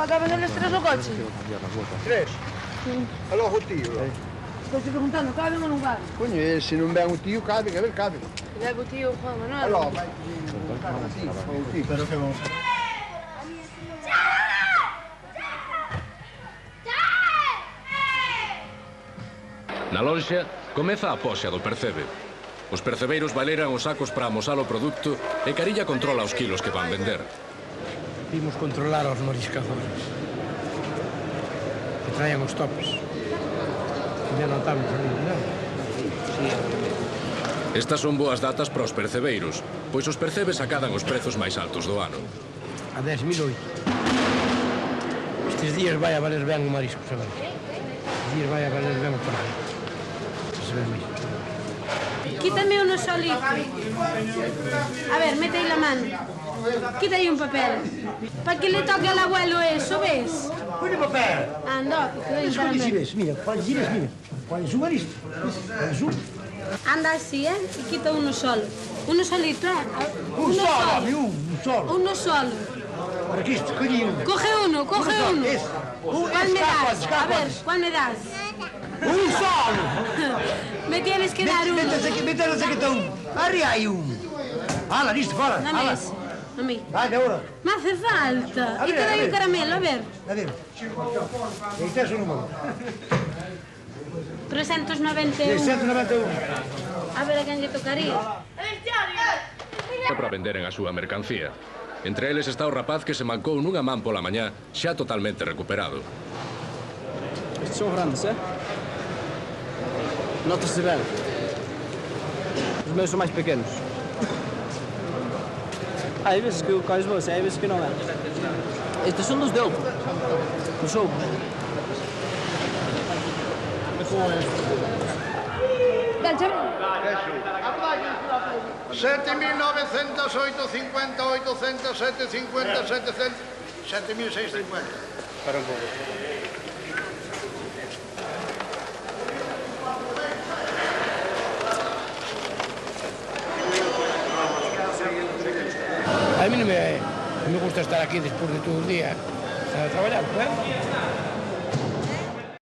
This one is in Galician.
caben eles tres no coche? Tres? E logo o tío. Estou preguntando, caben ou non caben? Coño, e se non ven o tío, caben, a ver, caben. Leva o tío Juan Manuel. E logo vai o tío. Pero que vamos a... Na lonxa, comeza a poxa do percebe. Os percebeiros baleran os sacos para amosar o produto e Carilla controla os kilos que van vender. Vimos controlar aos mariscadores. Que traían os topes. Ya notamos ali, non? Estas son boas datas para os percebeiros, pois os percebes acadan os prezos máis altos do ano. A 10.008. Estes días vai a valer ben o marisco, saben? Estes días vai a valer ben o parado. Se ve máis. Quítame uno solito. A ver, mete ahí la mano. Quita ahí un papel. Para que le toque al abuelo eso, ¿ves? Pone papel. Anda, que te doy un Escolli si caramelo. ves, mira, qual gires, mira. Qual es un maristo? Qual es un? Anda así, ¿eh? Y quita uno solo. Uno solito, ¿eh? Un solo, home, un solo. Uno solo. Para que escolli un. Coge uno, coge uno. ¿Cuál me das? A ver, ¿cuál me das? Un solo. Me tienes que dar uno. Métase que está un. Arri hai un. Ala, listo, fora. Dame ese. A mí. Vai, ahora. Me hace falta. A Y ver, te a doy un ver. caramelo, a ver. A ver. Aí está o número. 391. 391. A ver a quen lle tocaría. Para venderen a súa mercancía. Entre eles está o rapaz que se mancou nunha man pola mañá, xa totalmente recuperado. Estes son grandes, Nota-se ben. Os meus son máis pequenos. Hai veces que o cais vos, hai veces que non é. Estes son dos de outro. Dos outros. Ven, chame. 7.900, 850, 800, 750, 700, 7.650. Para un pouco. A mí non me gusta estar aquí despois de todo o día. Estar a traballar,